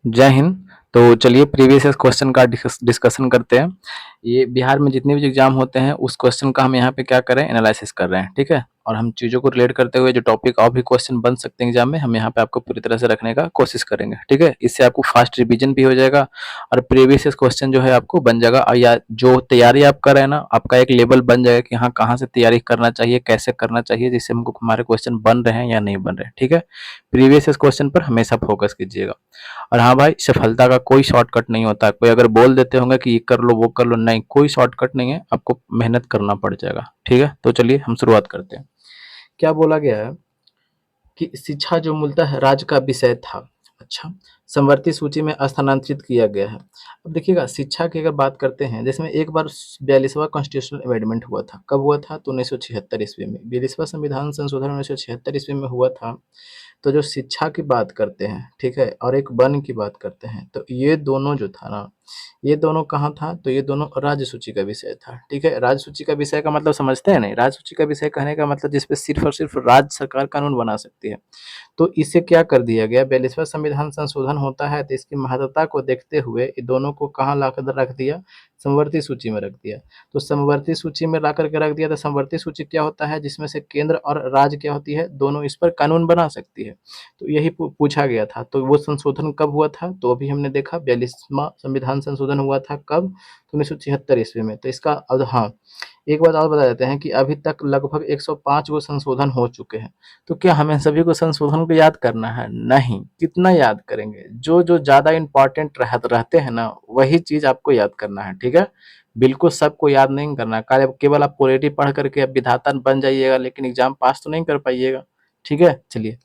जय हिंद। तो चलिए प्रीवियस ईयर क्वेश्चन का डिस्कशन करते हैं। ये बिहार में जितने भी एग्जाम होते हैं उस क्वेश्चन का हम यहाँ पे क्या कर रहे हैं, एनालिसिस कर रहे हैं, ठीक है। और हम चीज़ों को रिलेट करते हुए जो टॉपिक और भी क्वेश्चन बन सकते हैं एग्जाम में, हम यहाँ पे आपको पूरी तरह से रखने का कोशिश करेंगे, ठीक है। इससे आपको फास्ट रिवीजन भी हो जाएगा और प्रीवियस ईयर क्वेश्चन जो है आपको बन जाएगा, और या जो तैयारी आप कर रहे हैं ना, आपका एक लेवल बन जाएगा कि हाँ कहाँ से तैयारी करना चाहिए, कैसे करना चाहिए, जिससे हमको हमारे क्वेश्चन बन रहे हैं या नहीं बन रहे हैं, ठीक है। प्रीवियस ईयर क्वेश्चन पर हमेशा फोकस कीजिएगा। और हाँ भाई, सफलता का कोई शॉर्टकट नहीं होता है। कोई अगर बोल देते होंगे कि ये कर लो वो कर लो, नहीं, कोई शॉर्टकट नहीं है, आपको मेहनत करना पड़ जाएगा, ठीक है। तो चलिए हम शुरुआत करते हैं। क्या बोला गया है कि शिक्षा जो मूलतः राज्य का विषय था, अच्छा, समवर्ती सूची में स्थानांतरित किया गया है। अब देखिएगा, शिक्षा की अगर बात करते हैं, जिसमें एक बार 42वां कॉन्स्टिट्यूशनल अमेंडमेंट हुआ था। कब हुआ था? तो 1976 ईस्वी में 42वां संविधान संशोधन 1976 ईस्वी में हुआ था। तो जो शिक्षा की बात करते हैं, ठीक है, और एक वन की बात करते हैं, तो ये दोनों जो था ना, ये दोनों कहाँ था? तो ये दोनों राज्य सूची का विषय था, ठीक है। राज्य सूची का विषय का मतलब समझते हैं नहीं? राज्य सूची का विषय कहने का मतलब जिसपे सिर्फ और सिर्फ राज्य सरकार कानून बना सकती है। तो इसे क्या कर दिया गया, 42वां संविधान संशोधन होता है तो इसकी महत्वता को देखते हुए ये दोनों को कहाँ लाकर रख दिया? समवर्ती सूची में रख दिया। तो समवर्ती सूची में ला करके रख दिया, तो समवर्ती सूची क्या होता है? जिसमें से केंद्र और राज्य क्या होती है? दोनों इस पर कानून बना सकती है। तो यही पूछा गया था। तो वो संशोधन कब हुआ था? तो अभी हमने देखा 42वां संविधान संशोधन हुआ था कब? तो 1976 ईस्वी में। तो इसका अब हाँ, एक बात और बता देते हैं कि अभी तक लगभग 105 गो संशोधन हो चुके हैं। तो क्या हमें सभी को संशोधन को याद करना है? नहीं। कितना याद करेंगे? जो ज़्यादा इम्पोर्टेंट रहते हैं ना, वही चीज़ आपको याद करना है, ठीक है। बिल्कुल सबको याद नहीं करना है। केवल आप पॉलिटी पढ़ करके अब विधाता बन जाइएगा, लेकिन एग्जाम पास तो नहीं कर पाइएगा, ठीक है। चलिए,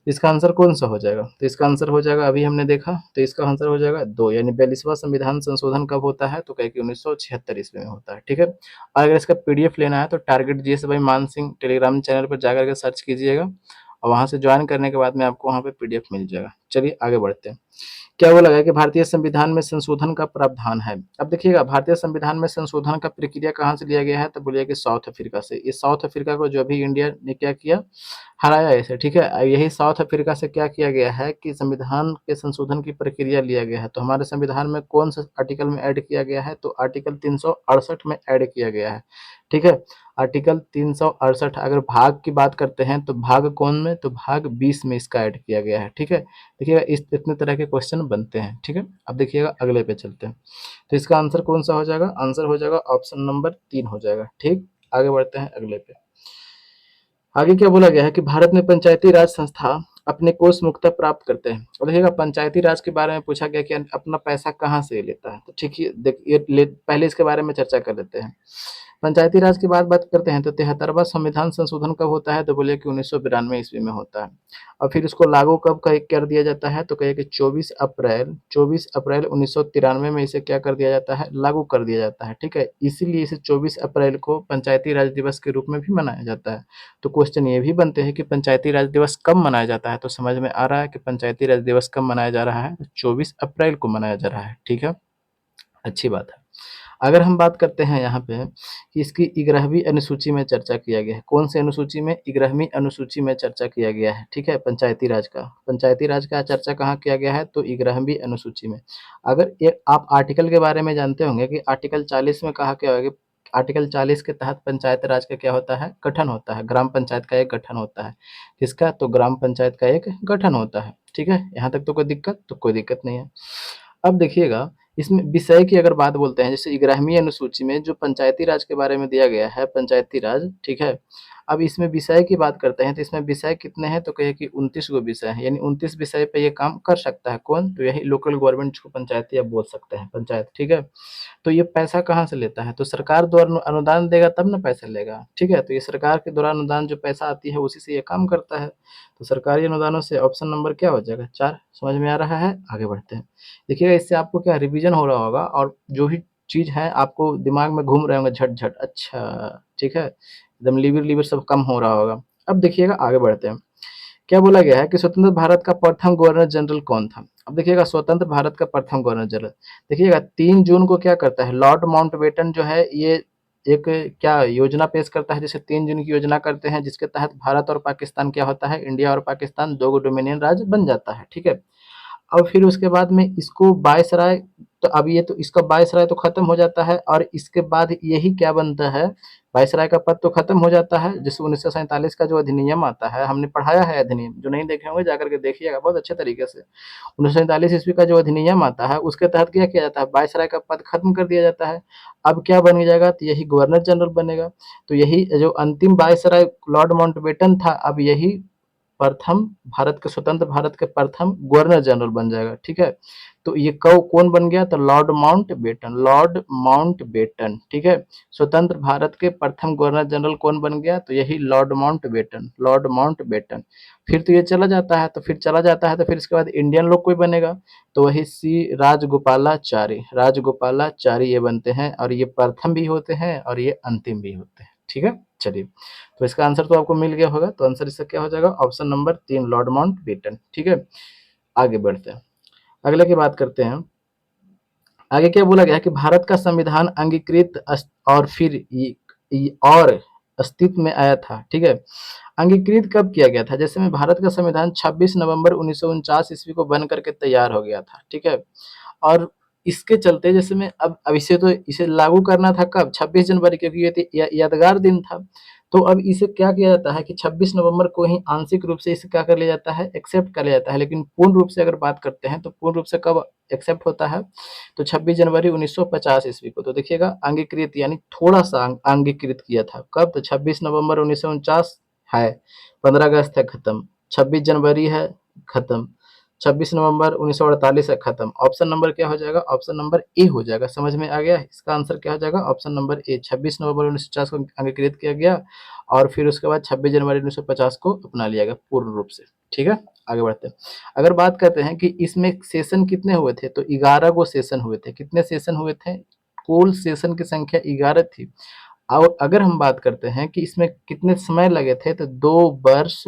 इसका आंसर कौन सा हो जाएगा? तो इसका आंसर हो जाएगा, अभी हमने देखा, तो इसका आंसर हो जाएगा 2, यानी 42वां संविधान संशोधन कब होता है? तो कहे कि 1976 ईस्वी में होता है, ठीक है। और अगर इसका पीडीएफ लेना है तो टारगेट जीएस बाई मान सिंह टेलीग्राम चैनल पर जाकर के सर्च कीजिएगा, और वहां से ज्वाइन करने के बाद में आपको वहां पे पीडीएफ मिल जाएगा। चलिए आगे बढ़ते हैं। क्या बोला गया कि भारतीय संविधान में संशोधन का प्रावधान है? अब देखिएगा, भारतीय संविधान में संशोधन का प्रक्रिया कहाँ से लिया गया है? तो बोलिए कि साउथ अफ्रीका से। ये साउथ अफ्रीका को जो अभी इंडिया ने क्या किया, हराया इसे, ठीक है। यही साउथ अफ्रीका से क्या किया गया है कि संविधान के संशोधन की प्रक्रिया लिया गया है। तो हमारे संविधान में कौन सा आर्टिकल में ऐड किया गया है? तो आर्टिकल 368 में ऐड किया गया है, ठीक है। आर्टिकल 368। अगर भाग की बात करते हैं तो भाग कौन में? तो भाग 20 में इसका ऐड किया गया है, ठीक है। देखिएगा, इस इतने तरह के क्वेश्चन बनते हैं, ठीक है। अब देखिएगा अगले पे चलते हैं। तो इसका आंसर कौन सा हो जाएगा? आंसर हो जाएगा ऑप्शन नंबर 3 हो जाएगा, ठीक। आगे बढ़ते हैं अगले पे। आगे क्या बोला गया है कि भारत में पंचायती राज संस्था अपने कोष मुक्तः प्राप्त करते हैं। और देखिएगा, पंचायती राज के बारे में पूछा गया कि अपना पैसा कहाँ से लेता है। तो ठीक है, देखिए पहले इसके बारे में चर्चा कर लेते हैं। पंचायती राज की बात करते हैं तो 73वां संविधान संशोधन कब होता है? तो बोलिए कि 1992 ईस्वी में होता है। और फिर इसको लागू कब कर दिया जाता है? तो कहिए कि 24 अप्रैल 1993 में इसे क्या कर दिया जाता है? लागू कर दिया जाता है, ठीक है। इसीलिए इसे 24 अप्रैल को पंचायती राज दिवस के रूप में भी मनाया जाता है। तो क्वेश्चन ये भी बनते हैं कि पंचायती राज दिवस कब मनाया जाता है? तो समझ में आ रहा है कि पंचायती राज दिवस कब मनाया जा रहा है? 24 अप्रैल को मनाया जा रहा है, ठीक है। अच्छी बात है। अगर हम बात करते हैं यहाँ पे कि इसकी 11वीं अनुसूची में चर्चा किया गया है। कौन सी अनुसूची में? 11वीं अनुसूची में चर्चा किया गया है, ठीक है। पंचायती राज का चर्चा कहाँ किया गया है? तो 11वीं अनुसूची में। अगर ये आप आर्टिकल के बारे में जानते होंगे कि आर्टिकल 40 में कहा क्या होगा, आर्टिकल 40 के तहत पंचायत राज का क्या होता है? गठन होता है। ग्राम पंचायत का एक गठन होता है। किसका? तो ग्राम पंचायत का एक गठन होता है, ठीक है। यहाँ तक तो कोई दिक्कत? तो कोई दिक्कत नहीं है। अब देखिएगा, इसमें विषय की अगर बात बोलते हैं, जैसे 11वीं अनुसूची में जो पंचायती राज के बारे में दिया गया है, पंचायती राज, ठीक है। अब इसमें विषय की बात करते हैं तो इसमें विषय कितने हैं? तो कहिए कि 29 गो विषय हैं, यानी 29 विषय पे ये काम कर सकता है। कौन? तो यही लोकल गवर्नमेंट को पंचायती आप बोल सकते हैं, पंचायत, ठीक है। तो ये पैसा कहाँ से लेता है? तो सरकार द्वारा अनुदान देगा तब ना पैसा लेगा, ठीक है। तो ये सरकार के द्वारा अनुदान जो पैसा आती है उसी से ये काम करता है। तो सरकारी अनुदानों से ऑप्शन नंबर क्या हो जाएगा? 4। समझ में आ रहा है? आगे बढ़ते हैं। देखिएगा, इससे आपको क्या रिवीजन हो रहा होगा, और जो भी चीज़ है आपको दिमाग में घूम रहे होंगे झट-झट, अच्छा, ठीक है। एकदम लीवर-लीवर सब कम हो रहा होगा। अब देखिएगा आगे बढ़ते हैं। क्या बोला गया है कि स्वतंत्र भारत का प्रथम गवर्नर जनरल कौन था? अब देखिएगा, स्वतंत्र भारत का प्रथम गवर्नर जनरल, देखिएगा 3 जून को क्या करता है? लॉर्ड माउंटबेटन जो है ये एक क्या योजना पेश करता है, जिसे 3 जून की योजना करते हैं, जिसके तहत भारत और पाकिस्तान क्या होता है? इंडिया और पाकिस्तान 2 गो डोमिनियन राज्य बन जाता है, ठीक है। अब फिर उसके बाद में इसको वायसराय, तो अब ये तो इसका वायसराय तो खत्म हो जाता है और इसके बाद यही क्या बनता है, वायसराय का पद तो खत्म हो जाता है। जैसे 1947 का जो अधिनियम आता है, हमने पढ़ाया है अधिनियम, जो नहीं देखे होंगे जाकर के देखिएगा बहुत अच्छे तरीके से। 1947 ईस्वी का जो अधिनियम आता है उसके तहत क्या किया जाता है, वायसराय का पद खत्म कर दिया जाता है। अब क्या बन जाएगा, तो यही गवर्नर जनरल बनेगा। तो यही जो अंतिम वायसराय लॉर्ड माउंटबेटन था, अब यही प्रथम भारत के, स्वतंत्र भारत के प्रथम गवर्नर जनरल बन जाएगा। ठीक है, तो ये कौन बन गया, तो लॉर्ड माउंटबेटन, लॉर्ड माउंटबेटन। ठीक है, स्वतंत्र भारत के प्रथम गवर्नर जनरल कौन बन गया, तो यही लॉर्ड माउंटबेटन, लॉर्ड माउंटबेटन। फिर तो ये चला जाता है, तो फिर चला जाता है, तो फिर इसके बाद इंडियन लोग कोई बनेगा, तो वही सी राजगोपालाचारी, राजगोपालाचारी ये बनते हैं, और ये प्रथम भी होते हैं और ये अंतिम भी होते हैं। ठीक है, चलिए, तो इसका आंसर तो आपको मिल गया होगा। तो आंसर इसका क्या हो जाएगा, ऑप्शन नंबर 3 लॉर्ड माउंटबेटन। ठीक है, आगे बढ़ते हैं, अगले की बात करते हैं। आगे क्या बोला गया है कि भारत का संविधान अंगीकृत और फिर और अस्तित्व में आया था। ठीक है, अंगीकृत कब किया गया था, जैसे में भारत का संविधान 26 नवंबर 1949 ईस्वी को बन करके तैयार हो गया था। ठीक है, और इसके चलते जैसे में अब इसे लागू करना था कब, 26 जनवरी, क्योंकि ये यादगार दिन था। तो अब इसे क्या किया जाता है कि 26 नवंबर को ही आंशिक रूप से इसे क्या कर लिया जाता है, एक्सेप्ट कर लिया जाता है। लेकिन पूर्ण रूप से अगर बात करते हैं तो पूर्ण रूप से कब एक्सेप्ट होता है, तो 26 जनवरी 1950 ईस्वी को। तो देखिएगा अंगीकृत यानी थोड़ा सा अंगीकृत किया था कब, तो 26 नवंबर 1949 है, 15 अगस्त है खत्म, 26 जनवरी है खत्म, 26 नवंबर 1948 है खत्म। ऑप्शन नंबर क्या हो जाएगा, ऑप्शन नंबर ए हो जाएगा। समझ में आ गया, इसका आंसर क्या हो जाएगा, ऑप्शन नंबर ए, 26 नवंबर 1950 को अंगीकृत किया गया और फिर उसके बाद 26 जनवरी 1950 को अपना लिया गया पूर्ण रूप से। ठीक है, आगे बढ़ते हैं। अगर बात करते हैं कि इसमें सेशन कितने हुए थे, तो 11 गो सेशन हुए थे। कितने सेशन हुए थे, कुल सेशन की संख्या 11 थी। और अगर हम बात करते हैं कि इसमें कितने समय लगे थे, तो 2 वर्ष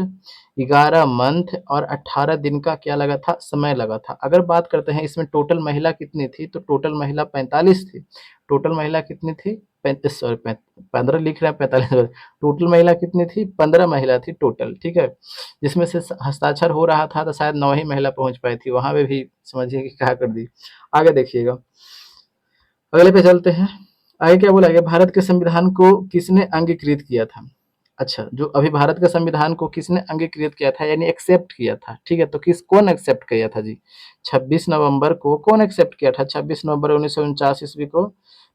11 मंथ और 18 दिन का क्या लगा था, समय लगा था। अगर बात करते हैं इसमें टोटल महिला कितनी थी, तो टोटल महिला 45 थी। टोटल महिला कितनी थी, 35, सॉरी 15 लिख रहे हैं, 45, टोटल महिला कितनी थी, 15 महिला थी टोटल। ठीक है, जिसमें से हस्ताक्षर हो रहा था तो शायद 9 ही महिला पहुंच पाई थी, वहां पे भी समझिए कि क्या कर दी। आगे देखिएगा, अगले पे चलते हैं। आगे क्या बोला गया, भारत के संविधान को किसने अंगीकृत किया था। अच्छा, जो अभी भारत के संविधान को किसने अंगीकृत किया था, यानी एक्सेप्ट किया था। ठीक है, तो कौन एक्सेप्ट किया था जी, 26 नवंबर को कौन एक्सेप्ट किया था, 26 नवंबर 1949 ईस्वी को।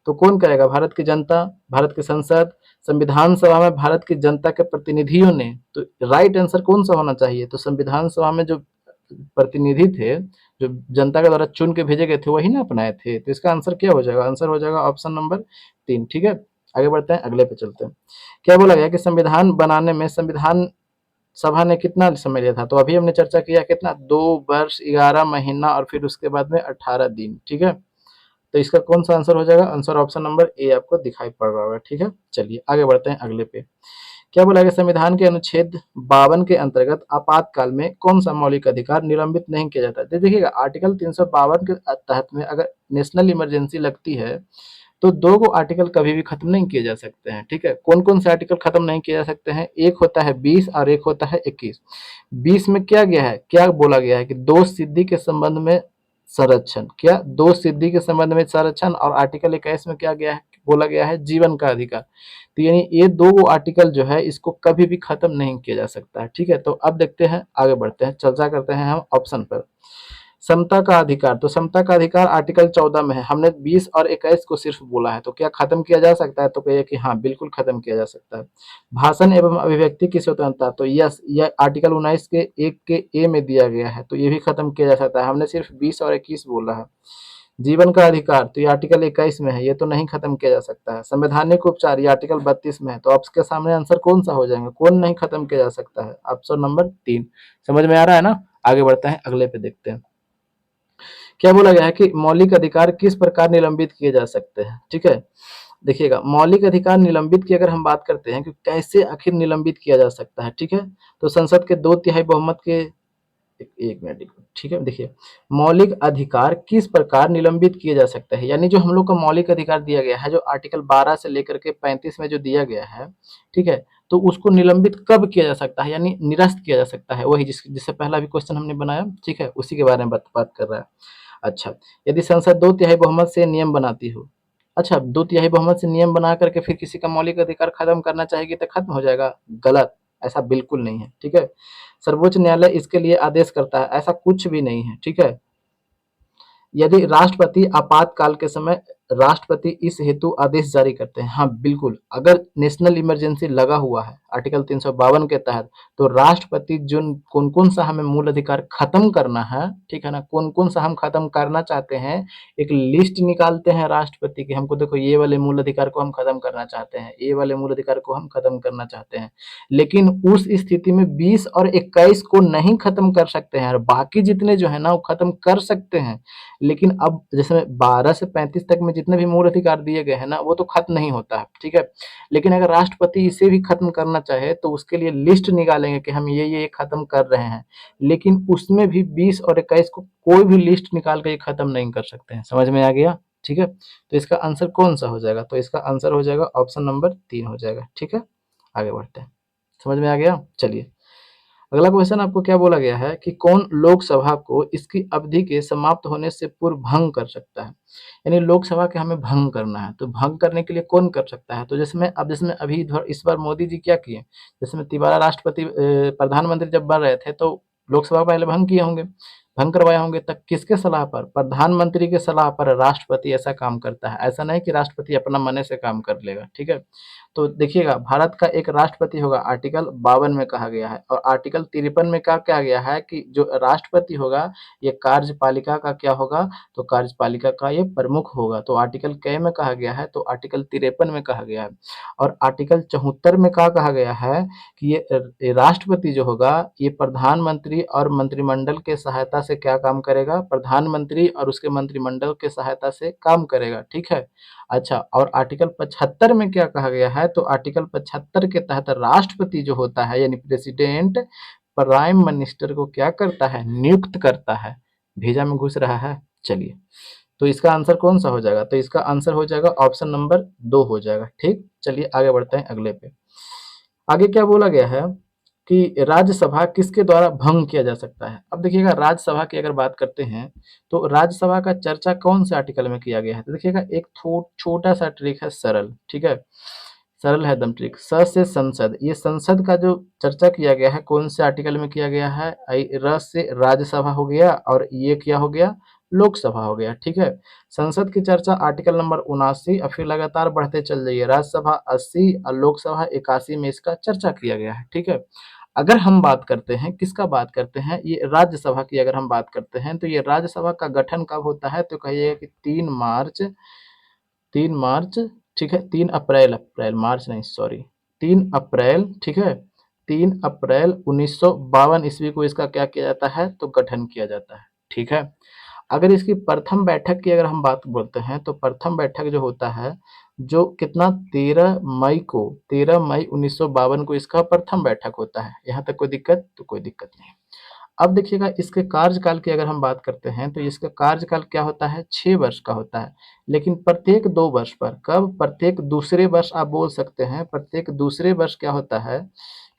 तो कौन करेगा, भारत की जनता, भारत की संसद, संविधान सभा में भारत की जनता के प्रतिनिधियों ने। तो राइट आंसर कौन सा होना चाहिए, तो संविधान सभा में जो प्रतिनिधि थे, जो जनता के द्वारा चुन के भेजे गए थे, वही ना अपनाए थे। तो इसका आंसर क्या हो जाएगा, आंसर हो जाएगा ऑप्शन नंबर 3। ठीक है, आगे बढ़ते हैं, अगले पे चलते हैं। क्या बोला गया कि संविधान बनाने में संविधान सभा ने कितना समय लिया था, तो अभी हमने चर्चा किया कितना, 2 वर्ष 11 महीना और फिर उसके बाद में 18 दिन। ठीक है, तो इसका कौन सा आंसर हो जाएगा, आंसर ऑप्शन नंबर ए आपको दिखाई पड़ रहा होगा। ठीक है, चलिए आगे बढ़ते हैं अगले पे। क्या बोला गया, संविधान के अनुच्छेद 52 के अंतर्गत आपातकाल में कौन सा मौलिक अधिकार निलंबित नहीं किया जाता है। तो देखिएगा आर्टिकल 352 के तहत में अगर नेशनल इमरजेंसी लगती है तो 2 गो आर्टिकल कभी भी खत्म नहीं किए जा सकते हैं। ठीक है, कौन कौन से आर्टिकल खत्म नहीं किए जा सकते हैं, एक होता है 20 और एक होता है 21। 20 में क्या गया है, क्या बोला गया है कि दो सिद्धि के संबंध में संरक्षण, क्या दो सिद्धि के संबंध में संरक्षण, और आर्टिकल 21 में क्या गया है, बोला गया है जीवन का अधिकार। तो यानी ये 2 आर्टिकल जो है इसको कभी भी खत्म नहीं किया जा सकता है। ठीक है, तो अब देखते हैं, आगे बढ़ते हैं, चर्चा करते हैं हम ऑप्शन पर। समता का अधिकार, तो समता का अधिकार आर्टिकल 14 में है। हमने 20 और 21 को सिर्फ बोला है, तो क्या खत्म किया जा सकता है, तो कहिए कि हाँ बिल्कुल खत्म किया जा सकता है। भाषण एवं अभिव्यक्ति की स्वतंत्रता, तो यस, यह आर्टिकल 19 के 1 के ए में दिया गया है, तो ये भी खत्म किया जा सकता है। हमने सिर्फ 20 और 21 बोला है। जीवन का अधिकार, तो ये आर्टिकल 21 में है, ये तो नहीं खत्म किया जा सकता है। संवैधानिक उपचार, ये आर्टिकल 32 में है। तो आपके सामने आंसर कौन सा हो जाएगा, कौन नहीं खत्म किया जा सकता है, ऑप्शन नंबर 3। समझ में आ रहा है ना, आगे बढ़ते हैं, अगले पे देखते हैं। क्या बोला गया है कि मौलिक अधिकार किस प्रकार निलंबित किए जा सकते हैं। ठीक है, देखिएगा मौलिक अधिकार निलंबित की अगर हम बात करते हैं कि कैसे आखिर निलंबित किया जा सकता है। ठीक है, तो संसद के 2/3 बहुमत के, एक मिनट, ठीक है, देखिए मौलिक अधिकार किस प्रकार निलंबित किए जा सकते हैं, यानी जो हम लोग को मौलिक अधिकार दिया गया है, जो आर्टिकल 12 से लेकर के 35 में जो दिया गया है। ठीक है, तो उसको निलंबित कब किया जा सकता है, यानी निरस्त किया जा सकता है, वही जिससे पहला भी क्वेश्चन हमने बनाया, ठीक है, उसी के बारे में बात कर रहा है। अच्छा, यदि संसद 2/3 बहुमत से नियम बनाती हो। अच्छा, 2/3 बहुमत से नियम बना करके फिर किसी का मौलिक अधिकार खत्म करना चाहेगी तो खत्म हो जाएगा? गलत, ऐसा बिल्कुल नहीं है, ठीक है। सर्वोच्च न्यायालय इसके लिए आदेश करता है, ऐसा कुछ भी नहीं है, ठीक है। यदि राष्ट्रपति आपातकाल के समय राष्ट्रपति इस हेतु आदेश जारी करते हैं, हाँ बिल्कुल, अगर नेशनल इमरजेंसी लगा हुआ है आर्टिकल 352 के तहत, तो राष्ट्रपति जो कौन कौन सा हमें मूल अधिकार खत्म करना है, ठीक है ना, कौन कौन सा हम खत्म करना चाहते हैं, एक लिस्ट निकालते हैं राष्ट्रपति की, हमको देखो ये वाले मूल अधिकार को हम खत्म करना चाहते हैं, ये वाले मूल अधिकार को हम खत्म करना चाहते हैं, लेकिन उस स्थिति में 20 और 21 को नहीं खत्म कर सकते हैं, और बाकी जितने जो है ना वो खत्म कर सकते हैं। लेकिन अब जैसे 12 से 35 तक में जितने भी मूल अधिकार दिए गए हैं ना, वो तो खत्म नहीं होता है, ठीक है। लेकिन अगर राष्ट्रपति इसे भी खत्म करना चाहे तो उसके लिए लिस्ट निकालेंगे कि हम ये खत्म कर रहे हैं, लेकिन उसमें भी 20 और 21 को कोई भी लिस्ट निकाल के ये खत्म नहीं कर सकते हैं। समझ में आ गया? ठीक है, तो इसका आंसर कौन सा हो जाएगा? तो इसका आंसर हो जाएगा ऑप्शन नंबर 3 हो जाएगा, ठीक है। आगे बढ़ते हैं, समझ में आ गया? चलिए, अगला क्वेश्चन आपको क्या बोला गया है कि कौन लोकसभा को इसकी अवधि के समाप्त होने से पूर्व भंग कर सकता है, यानी लोकसभा के हमें भंग करना है, तो भंग करने के लिए कौन कर सकता है? तो जिसमें अभी इधर इस बार मोदी जी क्या किए, जिसमें तिबारा राष्ट्रपति प्रधानमंत्री जब बन रहे थे तो लोकसभा पहले भंग किए होंगे, भंग करवाए होंगे, तब किसके सलाह पर? प्रधानमंत्री के सलाह पर राष्ट्रपति ऐसा काम करता है, ऐसा नहीं कि राष्ट्रपति अपना मन से काम कर लेगा, ठीक है। तो देखिएगा, भारत का एक राष्ट्रपति होगा, आर्टिकल 52 में कहा गया है, और आर्टिकल 53 में क्या कहा गया है कि जो राष्ट्रपति होगा ये कार्यपालिका का क्या होगा, तो कार्यपालिका का ये प्रमुख होगा। तो आर्टिकल क में कहा गया है, तो आर्टिकल 53 में कहा गया है, और आर्टिकल 74 में क्या कहा गया है कि ये राष्ट्रपति जो होगा ये प्रधानमंत्री और मंत्रिमंडल के सहायता से क्या काम करेगा, प्रधानमंत्री और उसके मंत्रिमंडल के सहायता से काम करेगा, ठीक है। अच्छा, और आर्टिकल 75 में क्या कहा गया है, तो आर्टिकल 75 के तहत राष्ट्रपति जो होता है यानी प्रेसिडेंट प्राइम मिनिस्टर को क्या करता है, नियुक्त करता है। भेजा में घुस रहा है। चलिए, तो इसका आंसर कौन सा हो जाएगा? तो इसका आंसर हो जाएगा ऑप्शन नंबर 2 हो जाएगा, ठीक। चलिए आगे बढ़ते हैं अगले पे। आगे क्या बोला गया है कि राज्यसभा किसके द्वारा भंग किया जा सकता है? अब देखिएगा, राज्यसभा की अगर बात करते हैं तो राज्यसभा का चर्चा कौन से आर्टिकल में किया गया है? तो देखिएगा, एक छोटा सा ट्रिक है, सरल, ठीक है, सरल है एकदम ट्रिक। स से संसद, ये संसद का जो चर्चा किया गया है कौन से आर्टिकल में किया गया है? र से राज्यसभा हो गया, और ये क्या हो गया, लोकसभा हो गया, ठीक है। संसद की चर्चा आर्टिकल नंबर 79, और फिर लगातार बढ़ते चल जाइए, राज्यसभा 80 और लोकसभा 81 में इसका चर्चा किया गया है, ठीक है। अगर हम बात करते हैं, किसका बात करते हैं, ये राज्यसभा की अगर हम बात करते हैं, तो ये राज्यसभा का गठन कब होता है? तो कहिएगा कि 3 मार्च, ठीक है, 3 अप्रैल, मार्च नहीं, सॉरी, 3 अप्रैल, ठीक है, 3 अप्रैल 1952 ईस्वी को इसका क्या किया जाता है, तो गठन किया जाता है, ठीक है। अगर इसकी प्रथम बैठक की अगर हम बात बोलते हैं, तो प्रथम बैठक जो होता है, जो कितना, 13 मई 1952 को इसका प्रथम बैठक होता है। यहाँ तक कोई दिक्कत? तो कोई दिक्कत नहीं। अब देखिएगा, इसके कार्यकाल की अगर हम बात करते हैं, तो इसका कार्यकाल क्या होता है, 6 वर्ष का होता है, लेकिन प्रत्येक 2 वर्ष पर, कब, प्रत्येक दूसरे वर्ष आप बोल सकते हैं, प्रत्येक दूसरे वर्ष क्या होता है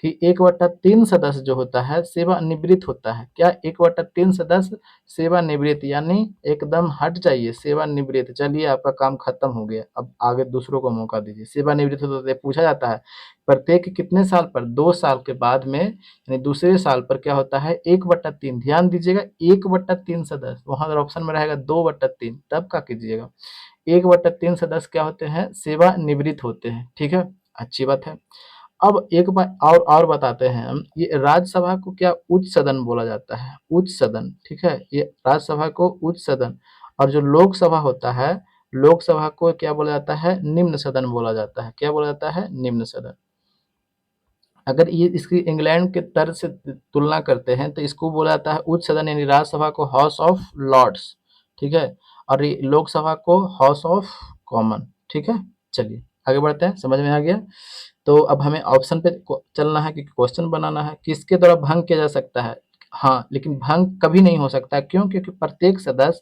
कि 1/3 सदस्य जो होता है सेवानिवृत्त होता है। क्या, 1/3 सदस्य सेवानिवृत्त, यानी एकदम हट जाइए, सेवानिवृत्त, चलिए आपका काम खत्म हो गया, अब आगे दूसरों को मौका दीजिए। सेवानिवृत्त होता है, पूछा जाता है प्रत्येक कितने साल पर, 2 साल के बाद में, यानी दूसरे साल पर क्या होता है, 1/3, ध्यान दीजिएगा, 1/3 सदस्य, वहां अगर ऑप्शन में रहेगा 2/3, तब क्या कीजिएगा, 1/3 सदस्य क्या होते हैं, सेवानिवृत्त होते हैं, ठीक है, अच्छी बात है। अब एक बार और बताते हैं हम, ये राज्यसभा को क्या उच्च सदन बोला जाता है, उच्च सदन, ठीक है, ये राज्यसभा को उच्च सदन, और जो लोकसभा होता है, लोकसभा को क्या बोला जाता है, निम्न सदन बोला जाता है। क्या बोला जाता है, निम्न सदन। अगर ये इसकी इंग्लैंड के तर्ज से तुलना करते हैं तो इसको बोला जाता है उच्च सदन, यानी राज्यसभा को हाउस ऑफ लॉर्ड्स, ठीक है, और ये लोकसभा को हाउस ऑफ कॉमन, ठीक है। चलिए आगे बढ़ते हैं, समझ में आ गया। तो अब हमें ऑप्शन पे चलना है कि क्वेश्चन बनाना है, किसके द्वारा भंग किया जा सकता है। हाँ, लेकिन भंग कभी नहीं हो सकता, क्यों? क्योंकि प्रत्येक सदस्य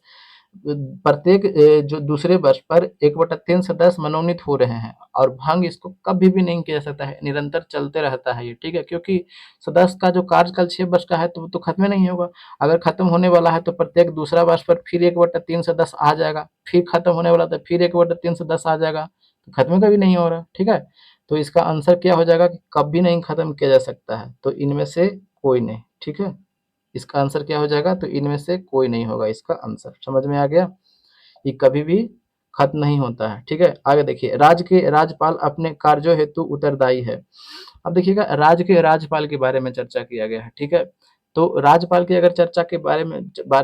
प्रत्येक जो दूसरे वर्ष पर 1/3 सदस्य मनोनीत हो रहे हैं और भंग इसको कभी भी नहीं किया जा सकता है, निरंतर चलते रहता है ये, ठीक है? क्योंकि सदस्य का जो कार्यकाल 6 वर्ष का है तो वो तो खत्म ही नहीं होगा। अगर खत्म होने वाला है तो प्रत्येक दूसरा वर्ष पर फिर 1/3 सदस्य आ जाएगा, फिर खत्म होने वाला तो फिर 1/3 सदस्य आ जाएगा, तो खत्म कभी नहीं हो रहा, ठीक है? तो इसका आंसर क्या हो जाएगा कि कभी नहीं खत्म किया जा सकता है, तो इनमें से कोई नहीं, ठीक है? इसका आंसर क्या हो जाएगा? तो इनमें से कोई नहीं होगा इसका आंसर। समझ में आ गया? ये कभी भी खत्म नहीं होता है, ठीक है? आगे देखिए, राज्य के राज्यपाल अपने कार्यों हेतु उत्तरदायी है। अब देखिएगा, राज्य के राज्यपाल के बारे में चर्चा किया गया है, ठीक है? तो राज्यपाल की अगर चर्चा के बारे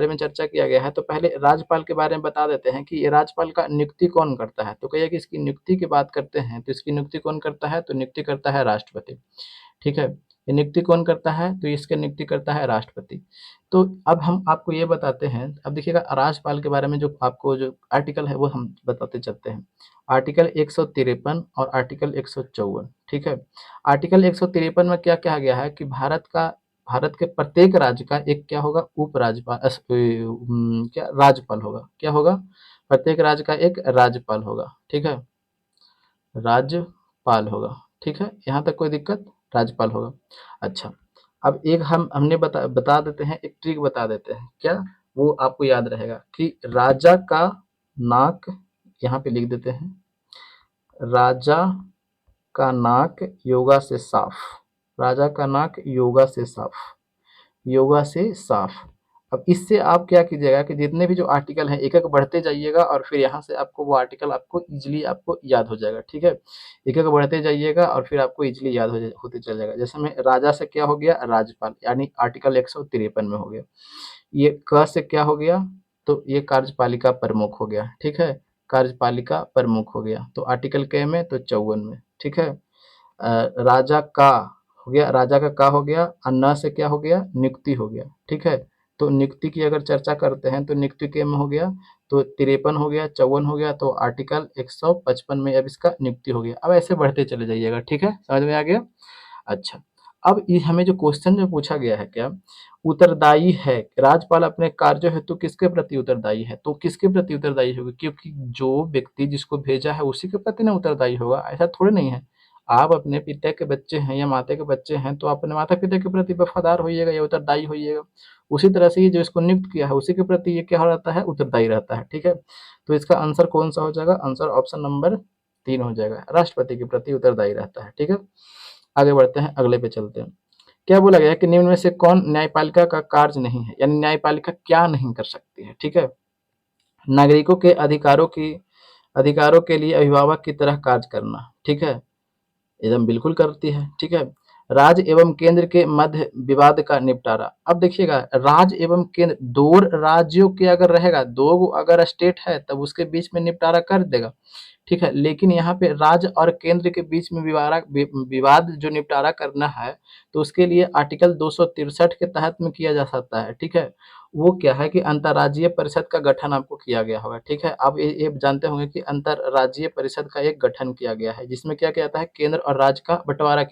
में चर्चा किया गया है तो पहले राज्यपाल के बारे में बता देते हैं कि ये राज्यपाल का नियुक्ति कौन करता है। तो कहिए कि इसकी नियुक्ति की बात करते हैं तो इसकी नियुक्ति कौन करता है? तो नियुक्ति करता है राष्ट्रपति, ठीक है? ये नियुक्ति कौन करता है? तो इसकी नियुक्ति करता है राष्ट्रपति। तो अब हम आपको ये बताते हैं, अब देखिएगा राज्यपाल के बारे में जो आपको जो आर्टिकल है वो हम बताते चलते हैं। आर्टिकल 153 और आर्टिकल 154, ठीक है? आर्टिकल 153 में क्या कहा गया है कि भारत के प्रत्येक राज्य का एक क्या होगा? उपराज्यपाल क्या राज्यपाल होगा, क्या होगा? प्रत्येक राज्य का एक राज्यपाल होगा, ठीक है? राज्यपाल होगा, ठीक है? यहाँ तक कोई दिक्कत? राज्यपाल होगा। अच्छा, अब एक हमने बता देते हैं, एक ट्रिक बता देते हैं, क्या? वो आपको याद रहेगा कि राजा का नाक, यहाँ पे लिख देते हैं, राजा का नाक योगा से साफ, राजा का नाक योगा से साफ, योगा से साफ। अब इससे आप क्या कीजिएगा कि जितने भी जो आर्टिकल हैं एक-एक बढ़ते जाइएगा और फिर यहाँ से आपको वो आर्टिकल आपको ईज़िली आपको याद हो जाएगा, ठीक है? एक-एक बढ़ते जाइएगा और फिर आपको ईज़िली याद होते चला जाएगा। जैसे में राजा से क्या हो गया? राज्यपाल, यानी आर्टिकल 153 में हो गया। ये क से क्या हो गया? तो ये कार्यपालिका प्रमुख हो गया, ठीक है? कार्यपालिका प्रमुख हो गया। तो आर्टिकल क में तो 54 में, ठीक है? राजा का हो गया, राजा का हो गया और न से क्या हो गया? नियुक्ति हो गया, ठीक है? तो नियुक्ति की अगर चर्चा करते हैं तो नियुक्ति के में हो गया तो 53 हो गया, 54 हो गया, तो आर्टिकल 155 में अब इसका नियुक्ति हो गया। अब ऐसे बढ़ते चले जाइएगा, ठीक है? समझ में आ गया? अच्छा, अब ये हमें जो क्वेश्चन जो पूछा गया है क्या? उत्तरदायी है, राज्यपाल अपने कार्यों हेतु किसके प्रति उत्तरदायी है? तो किसके प्रति उत्तरदायी होगा? क्योंकि जो व्यक्ति जिसको भेजा है उसी के प्रति ना उत्तरदायी होगा, ऐसा थोड़ी नहीं है। आप अपने पिता के बच्चे हैं या माता के बच्चे हैं तो अपने माता-पिता के प्रति वफ़ादार होइएगा या उत्तरदायी होइएगा। उसी तरह से ये जो इसको नियुक्त किया है उसी के प्रति ये क्या रहता है? उत्तरदायी रहता है, ठीक है? तो इसका आंसर कौन-सा हो जाएगा? आंसर ऑप्शन नंबर 3 हो जाएगा, राष्ट्रपति के प्रति उत्तरदायी रहता है, ठीक है? आगे बढ़ते हैं, अगले पे चलते हैं। क्या बोला गया है कि निम्न में से कौन न्यायपालिका का कार्य नहीं है? यानी न्यायपालिका क्या नहीं कर सकती है, ठीक है? नागरिकों के अधिकारों के लिए अभिभावक की तरह कार्य करना, ठीक है? एकदम बिल्कुल करती है, ठीक है? राज्य एवं केंद्र के मध्य विवाद का निपटारा। अब देखिएगा, राज्य एवं केंद्र 2 राज्यों के अगर रहेगा, 2 अगर स्टेट है तब उसके बीच में निपटारा कर देगा, ठीक है? लेकिन यहाँ पे राज्य और केंद्र के बीच में विवाद जो निपटारा करना है, तो उसके लिए आर्टिकल 263 के तहत में किया जा सकता है, ठीक है? वो क्या है कि अंतर्राज्यीय परिषद का गठन आपको किया गया होगा, ठीक है? आप ये जानते होंगे कि अंतर्राज्यीय परिषद का एक गठन किया गया है, जिसमें क्या किया जाता है? केंद्र और राज्य का बँटवारा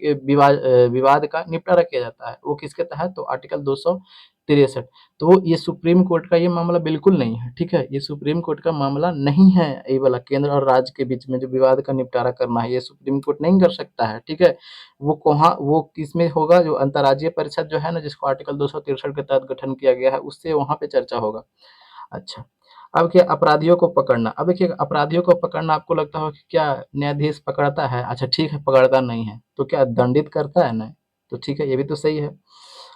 विवाद का निपटारा किया जाता है। वो किसके तहत? तो आर्टिकल 263। तो ये सुप्रीम कोर्ट का ये मामला बिल्कुल नहीं है, ठीक है? ये सुप्रीम कोर्ट का मामला नहीं है, ये वाला केंद्र और राज्य के बीच में जो विवाद का निपटारा करना है, ये सुप्रीम कोर्ट नहीं कर सकता है, ठीक है? वो किसमें होगा? जो अंतर्राज्यीय परिषद जो है ना, जिसको आर्टिकल 263 के तहत गठन किया गया है, उससे वहाँ पे चर्चा होगा। अच्छा, अब क्या अपराधियों को पकड़ना। अब देखिए, अपराधियों को पकड़ना आपको लगता होगा कि क्या न्यायाधीश पकड़ता है? अच्छा ठीक है, पकड़ता नहीं है, तो क्या दंडित करता है? नहीं। तो ठीक है, ये भी तो सही है।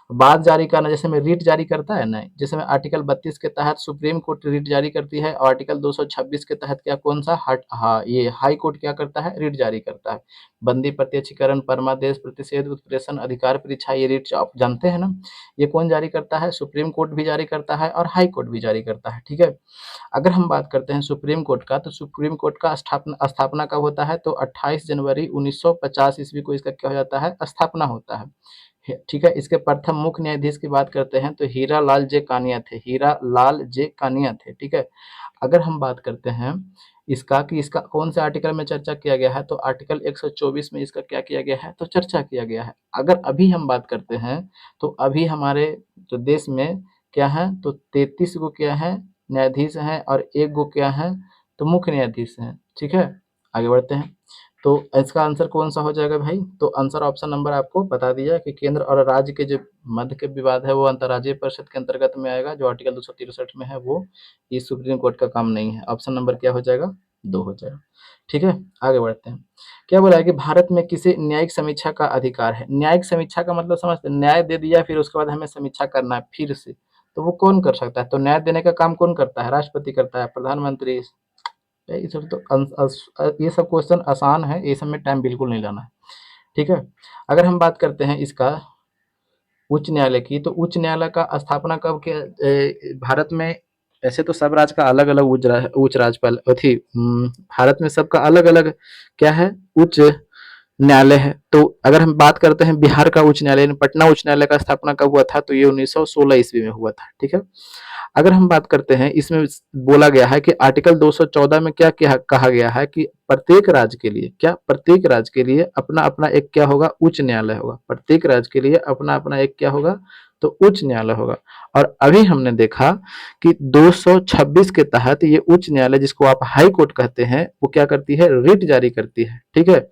बाद जारी करना, जैसे में रिट जारी करता है ना, जैसे में आर्टिकल 32 के तहत सुप्रीम कोर्ट रिट जारी करती है और आर्टिकल 226 के तहत क्या कौन सा ये हाई कोर्ट क्या करता है? रिट जारी करता है। बंदी प्रत्यक्षीकरण, परमादेश, प्रतिषेध, उत्प्रेषण, अधिकार परीक्षा, ये रिट आप जानते हैं ना, ये कौन जारी करता है? सुप्रीम कोर्ट भी जारी करता है और हाई कोर्ट भी जारी करता है, ठीक है? अगर हम बात करते हैं सुप्रीम कोर्ट का, तो सुप्रीम कोर्ट का स्थापना कब होता है? तो 28 जनवरी 1950 ईस्वी को इसका क्या हो जाता है? स्थापना होता है। ठीक है, इसके प्रथम मुख्य न्यायाधीश की बात करते हैं तो हीरा लाल जे कानिया थे, हीरा लाल जे कानिया थे, ठीक है? अगर हम बात करते हैं इसका कि इसका कौन से आर्टिकल में चर्चा किया गया है, तो आर्टिकल 124 में इसका क्या किया गया है? तो चर्चा किया गया है। अगर अभी हम बात करते हैं तो अभी हमारे जो देश में क्या है? तो 33 गो क्या है? न्यायाधीश हैं और एक गो क्या है, तो मुख्य न्यायाधीश हैं। ठीक है, आगे बढ़ते हैं। तो इसका आंसर कौन सा हो जाएगा भाई, तो आंसर ऑप्शन नंबर आपको बता दिया कि केंद्र और राज्य के जो मध्य के विवाद है वो अंतर्राज्यीय परिषद के अंतर्गत में आएगा, जो आर्टिकल 263 में है वो, ये सुप्रीम कोर्ट का काम नहीं है। ऑप्शन नंबर क्या हो जाएगा, 2 हो जाएगा। ठीक है, आगे बढ़ते हैं। क्या बोला है कि भारत में किसे न्यायिक समीक्षा का अधिकार है। न्यायिक समीक्षा का मतलब समझते हैं, न्याय दे दिया फिर उसके बाद हमें समीक्षा करना है फिर से, तो वो कौन कर सकता है, तो न्याय देने का काम कौन करता है, राष्ट्रपति करता है, प्रधानमंत्री। ये सब तो ये सब क्वेश्चन आसान है, ये सब में टाइम बिल्कुल नहीं लाना है। ठीक है, अगर हम बात करते हैं इसका उच्च न्यायालय की, तो उच्च न्यायालय का स्थापना कब के भारत में, ऐसे तो सब राज्य का अलग अलग उच्च राज्यपाल अथी भारत में सबका अलग अलग क्या है, उच्च न्यायालय है। तो अगर हम बात करते हैं बिहार का उच्च न्यायालय, पटना उच्च न्यायालय का स्थापना कब हुआ था, तो ये 1916 ईस्वी में हुआ था। ठीक है, अगर हम बात करते हैं, इसमें बोला गया है कि आर्टिकल 214 में क्या क्या कहा गया है कि प्रत्येक राज्य के लिए, क्या प्रत्येक राज्य के लिए अपना अपना एक क्या होगा, उच्च न्यायालय होगा। प्रत्येक राज्य के लिए अपना अपना एक क्या होगा, तो उच्च न्यायालय होगा। और अभी हमने देखा कि 226 के तहत ये उच्च न्यायालय, जिसको आप हाई कोर्ट कहते हैं, वो क्या करती है, रिट जारी करती है। ठीक है,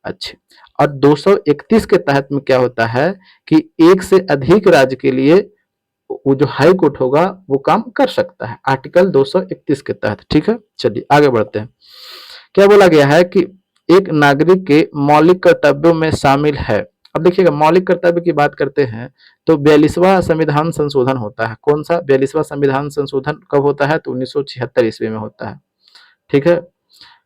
अच्छे। और 231 के तहत में क्या होता है कि एक से अधिक राज्य के लिए वो जो हाई कोर्ट होगा वो काम कर सकता है, आर्टिकल 231 के तहत। ठीक है, चलिए आगे बढ़ते हैं। क्या बोला गया है कि एक नागरिक के मौलिक कर्तव्यों में शामिल है। अब देखिएगा, मौलिक कर्तव्य की बात करते हैं तो 42वां संविधान संशोधन होता है। कौन सा 42वां संविधान संशोधन कब होता है, तो 1976 ईस्वी में होता है। ठीक है,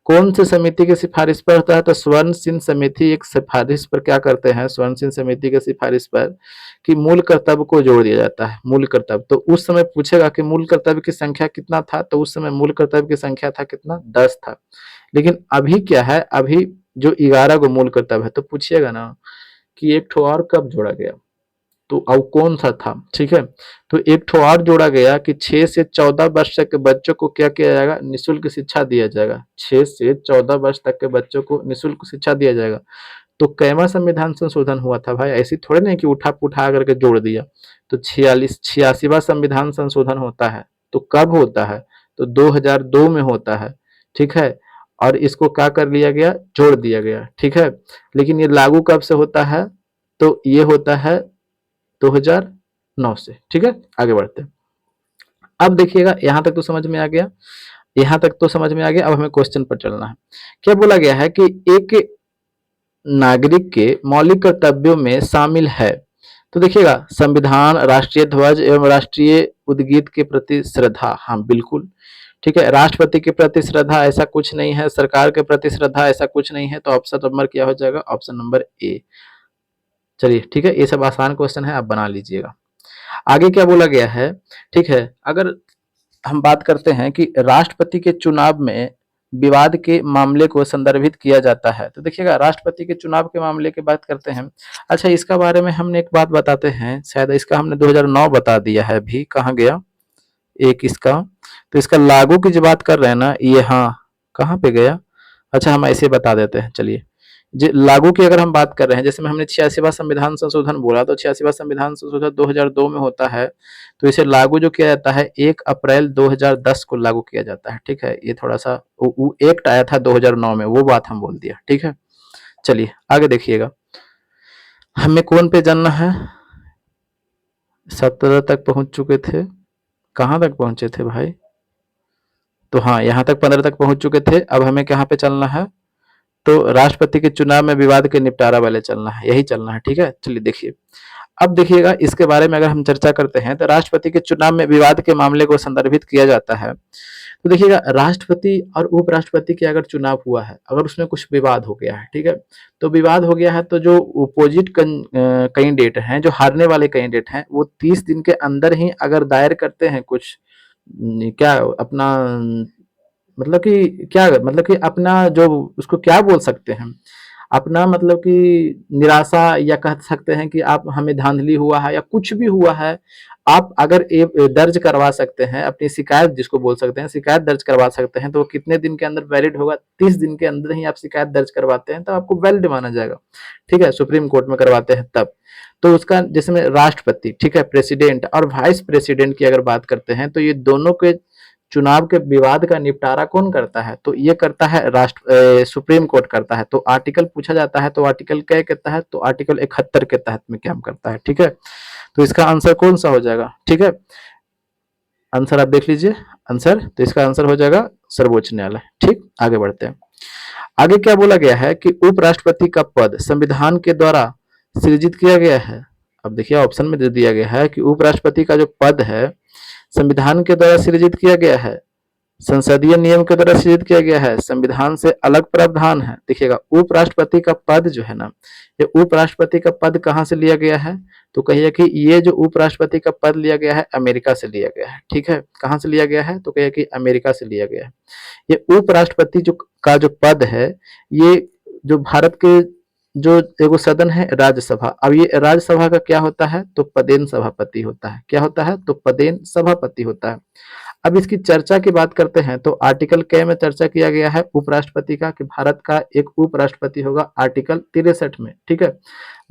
कौन सी समिति की सिफारिश पर होता है, तो स्वर्ण सिंह समिति एक सिफारिश पर क्या करते हैं, स्वर्ण सिंह समिति की सिफारिश पर कि मूल कर्तव्य को जोड़ दिया जाता है। मूल कर्तव्य, तो उस समय पूछेगा कि मूल कर्तव्य की संख्या कितना था, तो उस समय मूल कर्तव्य की संख्या था कितना, 10 था। लेकिन अभी क्या है, अभी जो 11 गो मूल कर्तव्य है, तो पूछिएगा ना कि एक ठो और कब जोड़ा गया, तो अब कौन सा था। ठीक है, तो एक ठो और जोड़ा गया कि 6 से 14 वर्ष तक के बच्चों को क्या किया जाएगा, निःशुल्क शिक्षा दिया जाएगा। 6 से 14 वर्ष तक के बच्चों को निःशुल्क शिक्षा दिया जाएगा। तो कैवा संविधान संशोधन हुआ था भाई, ऐसी थोड़े नहीं कि उठा पुठा करके जोड़ दिया। तो 86वां संविधान संशोधन होता है। तो कब होता है, तो 2002 में होता है। ठीक है, और इसको क्या कर लिया गया, जोड़ दिया गया। ठीक है, लेकिन ये लागू कब से होता है, तो ये होता है 2009 से। ठीक है, आगे बढ़ते हैं। अब देखिएगा, यहां तक तो समझ में आ गया, यहां तक तो समझ में आ गया। अब हमें क्वेश्चन पर चलना है। क्या बोला गया है कि एक नागरिक के मौलिक कर्तव्यों में शामिल है, तो देखिएगा, संविधान, राष्ट्रीय ध्वज एवं राष्ट्रीय उद्गीत के प्रति श्रद्धा। हाँ बिल्कुल, ठीक है। राष्ट्रपति के प्रति श्रद्धा ऐसा कुछ नहीं है, सरकार के प्रति श्रद्धा ऐसा कुछ नहीं है, तो ऑप्शन नंबर क्या हो जाएगा, ऑप्शन नंबर ए। चलिए ठीक है, ये सब आसान क्वेश्चन है, आप बना लीजिएगा। आगे क्या बोला गया है, ठीक है, अगर हम बात करते हैं कि राष्ट्रपति के चुनाव में विवाद के मामले को संदर्भित किया जाता है, तो देखिएगा, राष्ट्रपति के चुनाव के मामले की बात करते हैं। अच्छा, इसका बारे में हमने एक बात बताते हैं, शायद इसका हमने 2009 बता दिया है, अभी कहाँ गया एक इसका, तो इसका लागू की जो बात कर रहे हैं ना, ये हाँ कहाँ पे गया, अच्छा हम ऐसे बता देते हैं। चलिए, लागू की अगर हम बात कर रहे हैं, जैसे में हमने 86वां संविधान संशोधन बोला, तो 86वां संविधान संशोधन 2002 में होता है, तो इसे लागू जो किया जाता है 1 अप्रैल 2010 को लागू किया जाता है। ठीक है, ये थोड़ा सा एक्ट आया था 2009 में, वो बात हम बोल दिया। ठीक है, चलिए आगे देखिएगा, हमें कौन पे जानना है, 17 तक पहुंच चुके थे, कहाँ तक पहुंचे थे भाई, तो हाँ यहाँ तक 15 तक पहुंच चुके थे। अब हमें कहाँ पे चलना है, तो राष्ट्रपति के चुनाव में विवाद के निपटारा वाले चलना है, यही चलना है। ठीक है, चलिए देखिए, अब देखिएगा, इसके बारे में अगर हम चर्चा करते हैं, तो राष्ट्रपति के चुनाव में विवाद के मामले को संदर्भित किया जाता है। तो देखिएगा, राष्ट्रपति और उपराष्ट्रपति के अगर चुनाव हुआ है, अगर उसमें कुछ विवाद हो गया है, ठीक है, तो विवाद हो गया है, तो जो अपोजिट कैंडिडेट हैं, जो हारने वाले कैंडिडेट हैं, वो 30 दिन के अंदर ही अगर दायर करते हैं कुछ क्या अपना मतलब कि क्या, मतलब कि अपना जो उसको क्या बोल सकते हैं, अपना मतलब कि निराशा, या कह सकते हैं कि आप हमें धांधली हुआ है या कुछ भी हुआ है, आप अगर दर्ज करवा सकते हैं अपनी शिकायत, जिसको बोल सकते हैं शिकायत दर्ज करवा सकते हैं, तो वो कितने दिन के अंदर वैलिड होगा, 30 दिन के अंदर ही आप शिकायत दर्ज करवाते हैं तो आपको वैलिड माना जाएगा। ठीक है, सुप्रीम कोर्ट में करवाते हैं तब, तो उसका जिसमें राष्ट्रपति, ठीक है, प्रेसिडेंट और वाइस प्रेसिडेंट की अगर बात करते हैं, तो ये दोनों के चुनाव के विवाद का निपटारा कौन करता है? तो ये करता है सुप्रीम कोर्ट करता है। तो आर्टिकल पूछा जाता है तो आर्टिकल क्या के तहत? तो आर्टिकल 71 के तहत में काम करता है। ठीक है, तो इसका आंसर कौन सा हो जाएगा? ठीक है, आंसर आप देख लीजिए। आंसर, तो इसका आंसर हो जाएगा सर्वोच्च न्यायालय। ठीक, आगे बढ़ते हैं। आगे क्या बोला गया है कि उपराष्ट्रपति का पद संविधान के द्वारा सृजित किया गया है। अब देखिए ऑप्शन में दे दिया गया है कि उपराष्ट्रपति का जो पद है संविधान के द्वारा सृजित किया गया है, संसदीय नियम के द्वारा सृजित किया गया है, संविधान से अलग प्रावधान है। देखिएगा उपराष्ट्रपति का पद जो है ना, ये उपराष्ट्रपति का पद कहाँ से लिया गया है? तो कहिए कि ये जो उपराष्ट्रपति का पद लिया गया है अमेरिका से लिया गया है। ठीक है, कहाँ से लिया गया है? तो कहिए कि अमेरिका से लिया गया है। ये उपराष्ट्रपति जो पद है, ये जो भारत के जो एगो सदन है राज्यसभा, अब ये राज्यसभा का क्या होता है? तो पदेन सभापति होता है। क्या होता है? तो पदेन सभापति होता है। अब इसकी चर्चा की बात करते हैं तो आर्टिकल क में चर्चा किया गया है उपराष्ट्रपति का कि भारत का एक उपराष्ट्रपति होगा, आर्टिकल 63 में। ठीक है,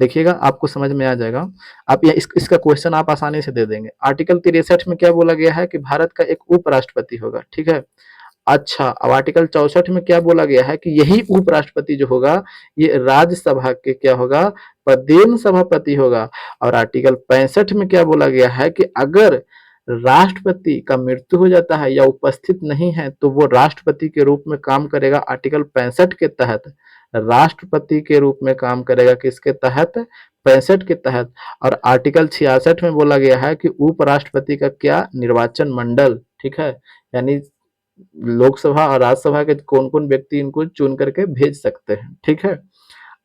देखिएगा आपको समझ में आ जाएगा। आप इसका क्वेश्चन आप आसानी से दे देंगे। आर्टिकल 63 में क्या बोला गया है कि भारत का एक उपराष्ट्रपति होगा। ठीक है, अच्छा, अब आर्टिकल 64 में क्या बोला गया है कि यही उपराष्ट्रपति जो होगा ये राज्यसभा के क्या होगा? पदेन सभापति होगा। और आर्टिकल 65 में क्या बोला गया है कि अगर राष्ट्रपति का मृत्यु हो जाता है या उपस्थित नहीं है तो वो राष्ट्रपति के रूप में काम करेगा। आर्टिकल 65 के तहत राष्ट्रपति के रूप में काम करेगा। किसके तहत? 65 के तहत। और आर्टिकल 66 में बोला गया है कि उपराष्ट्रपति का क्या? निर्वाचन मंडल। ठीक है, यानी लोकसभा और राज्यसभा के कौन कौन व्यक्ति इनको चुन करके भेज सकते हैं। ठीक है,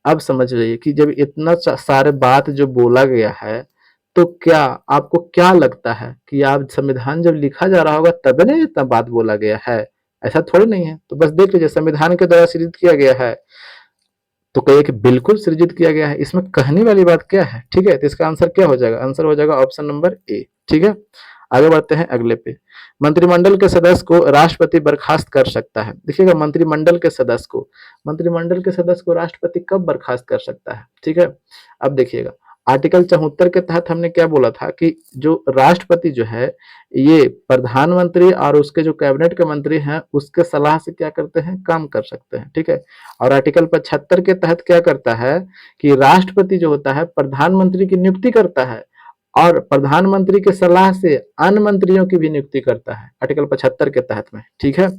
अब समझ जाइए कि जब इतना सारे बात जो बोला गया है तो क्या आपको क्या लगता है कि आप संविधान जब लिखा जा रहा होगा तब ना इतना बात बोला गया है? ऐसा थोड़ी नहीं है। तो बस देख लीजिए संविधान के द्वारा सृजित किया गया है तो कहिए कि बिल्कुल सृजित किया गया है, इसमें कहने वाली बात क्या है? ठीक है, तो इसका आंसर क्या हो जाएगा? आंसर हो जाएगा ऑप्शन नंबर ए। ठीक है, आगे बढ़ते हैं अगले पे। मंत्रिमंडल के सदस्य को राष्ट्रपति बर्खास्त कर सकता है। देखिएगा मंत्रिमंडल के सदस्य को राष्ट्रपति कब बर्खास्त कर सकता है? ठीक है, अब देखिएगा आर्टिकल 74 के तहत हमने क्या बोला था कि जो राष्ट्रपति जो है ये प्रधानमंत्री और उसके जो कैबिनेट के मंत्री हैं उसके सलाह से क्या करते हैं? काम कर सकते हैं। ठीक है, और आर्टिकल 75 के तहत क्या करता है कि राष्ट्रपति जो होता है प्रधानमंत्री की नियुक्ति करता है और प्रधानमंत्री के सलाह से अन्य मंत्रियों की भी नियुक्ति करता है आर्टिकल 75 के तहत में। ठीक है,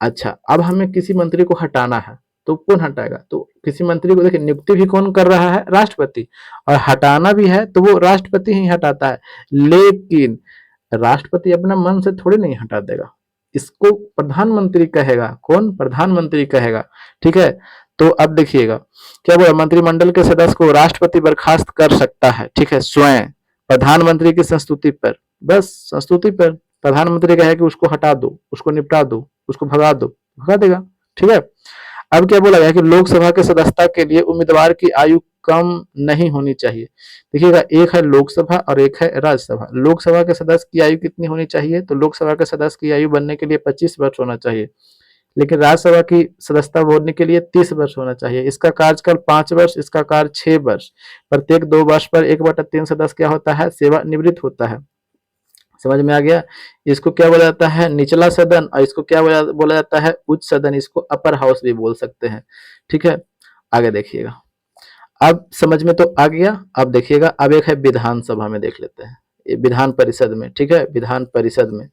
अच्छा, अब हमें किसी मंत्री को हटाना है तो कौन हटाएगा? तो किसी मंत्री को देखिए नियुक्ति भी कौन कर रहा है? राष्ट्रपति। और हटाना भी है तो वो राष्ट्रपति ही हटाता है। लेकिन राष्ट्रपति अपना मन से थोड़ी नहीं हटा देगा, इसको प्रधानमंत्री कहेगा। कौन? प्रधानमंत्री कहेगा। ठीक है, तो अब देखिएगा क्या बोला, मंत्रिमंडल के सदस्य को राष्ट्रपति बर्खास्त कर सकता है। ठीक है, स्वयं प्रधानमंत्री की संस्तुति पर, बस संस्तुति पर प्रधानमंत्री कहे कि उसको हटा दो, उसको निपटा दो, उसको भगा दो, भगा देगा। ठीक है, अब क्या बोला गया कि लोकसभा के सदस्यता के लिए उम्मीदवार की आयु कम नहीं होनी चाहिए। देखिएगा एक है लोकसभा और एक है राज्यसभा। लोकसभा के सदस्य की आयु कितनी होनी चाहिए? तो लोकसभा के सदस्य की आयु बनने के लिए 25 वर्ष होना चाहिए, लेकिन राज्यसभा की सदस्यता होने के लिए 30 वर्ष होना चाहिए। इसका कार्यकाल 5 वर्ष, इसका कार्य 6 वर्ष। प्रत्येक 2 वर्ष पर 1/3 सदस्य क्या होता है? सेवानिवृत्त होता है। समझ में आ गया? इसको क्या बोला जाता है? निचला सदन। और इसको क्या बोला जाता है? उच्च सदन। इसको अपर हाउस भी बोल सकते हैं। ठीक है, आगे देखिएगा। अब समझ में तो आ गया। अब देखिएगा अब एक है विधानसभा में, देख लेते हैं ये विधान परिषद में। ठीक है, विधान परिषद में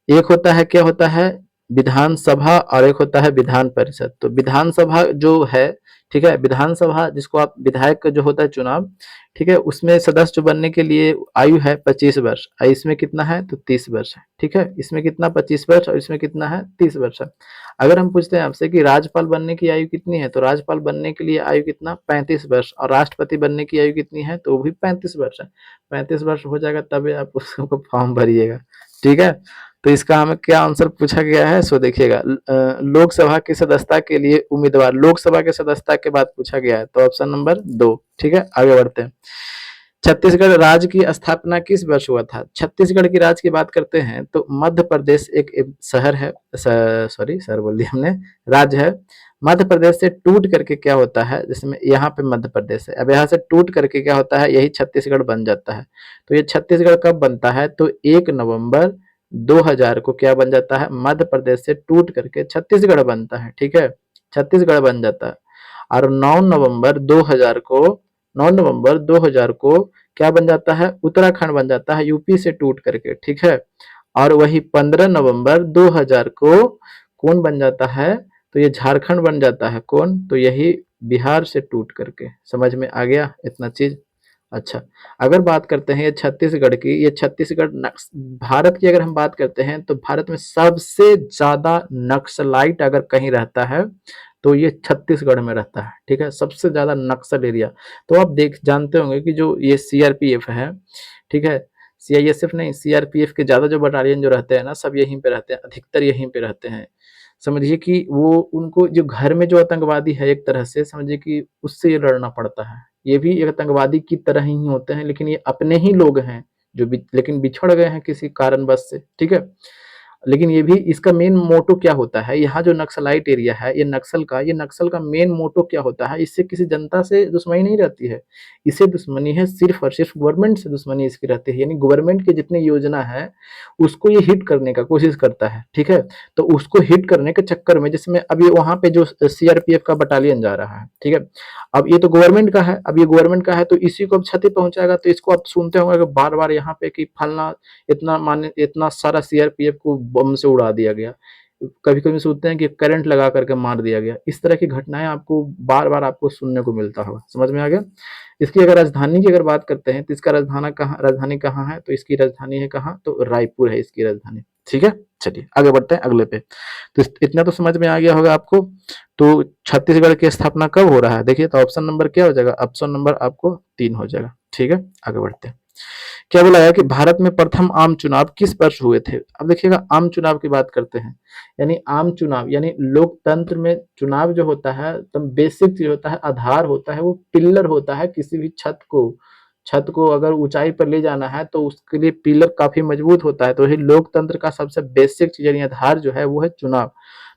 एक होता है, क्या होता है? विधानसभा और एक होता है विधान परिषद। तो विधानसभा जो है, ठीक है, विधानसभा जिसको आप विधायक का जो होता है चुनाव, ठीक है, उसमें सदस्य जो बनने के लिए आयु है 25 वर्ष। इसमें कितना है? तो 30 वर्ष है। ठीक है, इसमें कितना? 25 वर्ष। और इसमें कितना है? 30 वर्ष है। अगर हम पूछते हैं आपसे कि राज्यपाल बनने की आयु कितनी है, तो राज्यपाल बनने के लिए आयु कितना? 35 वर्ष। और राष्ट्रपति बनने की आयु कितनी है? तो वो भी 35 वर्ष है। 35 वर्ष हो जाएगा तब आप उसको फॉर्म भरिएगा। ठीक है, तो इसका हमें क्या आंसर पूछा गया है? सो देखिएगा लोकसभा की सदस्यता के लिए उम्मीदवार, लोकसभा के सदस्यता के बाद पूछा गया है, तो ऑप्शन नंबर 2। ठीक है, आगे बढ़ते हैं। छत्तीसगढ़ राज्य की स्थापना किस वर्ष हुआ था? छत्तीसगढ़ की राज्य की बात करते हैं तो मध्य प्रदेश एक शहर है, सॉरी शहर बोल दिया हमने, राज्य है। मध्य प्रदेश से टूट करके क्या होता है, जिसमें यहाँ पे मध्य प्रदेश है, अब यहाँ से टूट करके क्या होता है, यही छत्तीसगढ़ बन जाता है। तो ये छत्तीसगढ़ कब बनता है? तो 1 नवंबर 2000 को क्या बन जाता है, मध्य प्रदेश से टूट करके छत्तीसगढ़ बनता है, ठीक है, छत्तीसगढ़ बन जाता है। और 9 नवंबर 2000 को क्या बन जाता है, उत्तराखंड बन जाता है यूपी से टूट करके, ठीक है। और वही 15 नवंबर 2000 को कौन बन जाता है, तो ये झारखंड बन जाता है, कौन, तो यही बिहार से टूट करके। समझ में आ गया इतना चीज। अच्छा, अगर बात करते हैं ये छत्तीसगढ़ की, ये छत्तीसगढ़ भारत की अगर हम बात करते हैं तो भारत में सबसे ज्यादा नक्सलाइट अगर कहीं रहता है तो ये छत्तीसगढ़ में रहता है, ठीक है, सबसे ज्यादा नक्सल एरिया। तो आप देख जानते होंगे कि जो ये सीआरपीएफ है, ठीक है, सीआईएसएफ नहीं, सीआरपीएफ के ज्यादा जो बटालियन जो रहते हैं ना, सब यहीं पे रहते हैं, अधिकतर यहीं पे रहते हैं। समझिए कि वो उनको जो घर में जो आतंकवादी है एक तरह से समझिए कि उससे ये लड़ना पड़ता है। ये भी एक आतंकवादी की तरह ही होते हैं, लेकिन ये अपने ही लोग हैं जो लेकिन बिछड़ गए हैं किसी कारणवश से, ठीक है। लेकिन ये भी इसका मेन मोटो क्या होता है, यहाँ जो नक्सलाइट एरिया है ये नक्सल का मेन मोटो क्या होता है, इससे किसी जनता से दुश्मनी नहीं रहती है, इसे दुश्मनी है सिर्फ और सिर्फ गवर्नमेंट से दुश्मनी इसकी रहती है। यानी गवर्नमेंट की जितनी योजना है उसको ये हिट करने का कोशिश करता है, ठीक है। तो उसको हिट करने के चक्कर में जिसमें अब ये वहां पे जो सीआरपीएफ का बटालियन जा रहा है, ठीक है, अब ये तो गवर्नमेंट का है, अब ये गवर्नमेंट का है तो इसी को अब क्षति पहुंचाएगा। तो इसको आप सुनते होंगे बार बार यहाँ पे कि फलना इतना सारा सीआरपीएफ को बम से उड़ा दिया गया, कभी कभी सोचते हैं कि करंट लगा करके मार दिया गया। इस तरह की घटनाएं आपको बार बार आपको सुनने को मिलता होगा। समझ में आ गया। इसकी अगर राजधानी की अगर बात करते हैं तो इसका राजधानी कहाँ है, तो इसकी राजधानी है कहाँ, तो रायपुर है इसकी राजधानी, ठीक है। चलिए आगे बढ़ते हैं अगले पे। तो इतना तो समझ में आ गया होगा आपको। तो छत्तीसगढ़ की स्थापना कब हो रहा है, देखिए तो ऑप्शन नंबर क्या हो जाएगा, ऑप्शन नंबर आपको 3 हो जाएगा, ठीक है। आगे बढ़ते हैं। क्या बोला है कि भारत में प्रथम आम चुनाव किस वर्ष हुए थे। अब देखिएगा आम चुनाव की बात करते हैं, यानी आम चुनाव यानी लोकतंत्र में चुनाव जो होता है तो बेसिक चीज होता है, आधार होता है, वो पिल्लर होता है किसी भी छत को अगर ऊंचाई पर ले जाना है तो उसके लिए पिलर काफी मजबूत होता है। तो वही लोकतंत्र का सबसे बेसिक चीज यानी आधार जो है वो है चुनाव।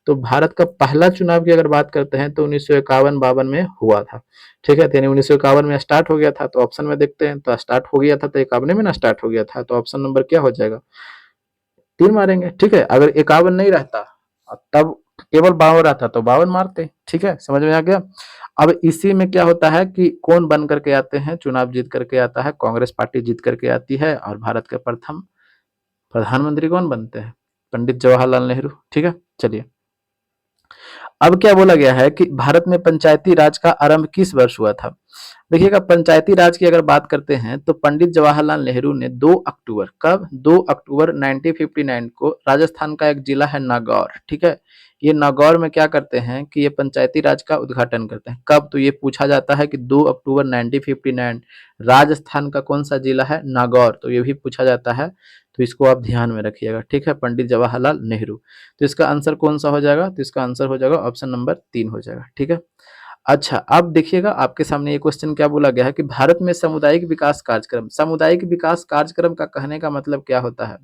तो भारत का पहला चुनाव की अगर बात करते हैं तो 1951-52 में हुआ था, ठीक है। तो यानी 1951 में स्टार्ट हो गया था, तो ऑप्शन में देखते हैं तो स्टार्ट हो गया था तो 51 में ना स्टार्ट हो गया था, तो ऑप्शन नंबर क्या हो जाएगा, 3 मारेंगे, ठीक है। अगर 51 नहीं रहता तब केवल 52 रहता तो 52 मारते, ठीक है। समझ में आ गया। अब इसी में क्या होता है कि कौन बन करके आते हैं, चुनाव जीत करके आता है, कांग्रेस पार्टी जीत करके आती है और भारत के प्रथम प्रधानमंत्री कौन बनते हैं, पंडित जवाहरलाल नेहरू, ठीक है। चलिए अब क्या बोला गया है कि भारत में पंचायती राज का आरंभ किस वर्ष हुआ था। देखिएगा पंचायती राज की अगर बात करते हैं तो पंडित जवाहरलाल नेहरू ने 2 अक्टूबर, कब, 2 अक्टूबर 1959 को राजस्थान का एक जिला है नागौर, ठीक है, ये नागौर में क्या करते हैं कि ये पंचायती राज का उद्घाटन करते हैं। कब, तो ये पूछा जाता है कि 2 अक्टूबर 1959 राजस्थान का कौन सा जिला है, नागौर, तो ये भी पूछा जाता है। तो इसको आप ध्यान में रखिएगा, ठीक है, पंडित जवाहरलाल नेहरू। तो इसका आंसर कौन सा हो जाएगा, तो इसका आंसर हो जाएगा ऑप्शन नंबर 3 हो जाएगा, ठीक है। अच्छा अब देखिएगा आपके सामने ये क्वेश्चन क्या बोला गया है कि भारत में सामुदायिक विकास कार्यक्रम का कहने का मतलब क्या होता है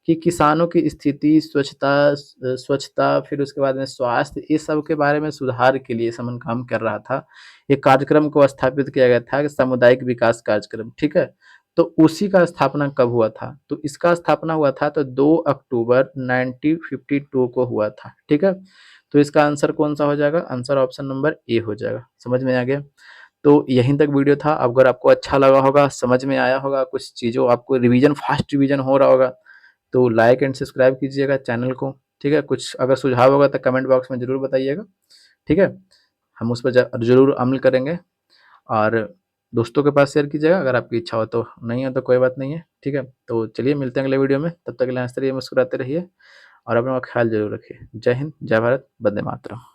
कि किसानों की स्थिति, स्वच्छता फिर उसके बाद में स्वास्थ्य, ये सब के बारे में सुधार के लिए समन काम कर रहा था। ये कार्यक्रम को स्थापित किया गया था कि सामुदायिक विकास कार्यक्रम, ठीक है। तो उसी का स्थापना कब हुआ था, तो इसका स्थापना हुआ था तो 2 अक्टूबर 1952 को हुआ था, ठीक है। तो इसका आंसर कौन सा हो जाएगा, आंसर ऑप्शन नंबर ए हो जाएगा। समझ में आ गया। तो यहीं तक वीडियो था। अगर आपको अच्छा लगा होगा, समझ में आया होगा, कुछ चीज़ों आपको रिवीजन फास्ट रिवीजन हो रहा होगा तो लाइक एंड सब्सक्राइब कीजिएगा चैनल को, ठीक है। कुछ अगर सुझाव होगा तो कमेंट बॉक्स में ज़रूर बताइएगा, ठीक है। हम उस पर ज़रूर अमल करेंगे और दोस्तों के पास शेयर कीजिएगा अगर आपकी इच्छा हो, तो नहीं हो तो कोई बात नहीं है, ठीक है। तो चलिए मिलते हैं अगले वीडियो में, तब तक के लिए हंसते रहिए, मुस्कुराते रहिए और अपना ख्याल जरूर रखिए। जय हिंद, जय भारत, वंदे मातरम।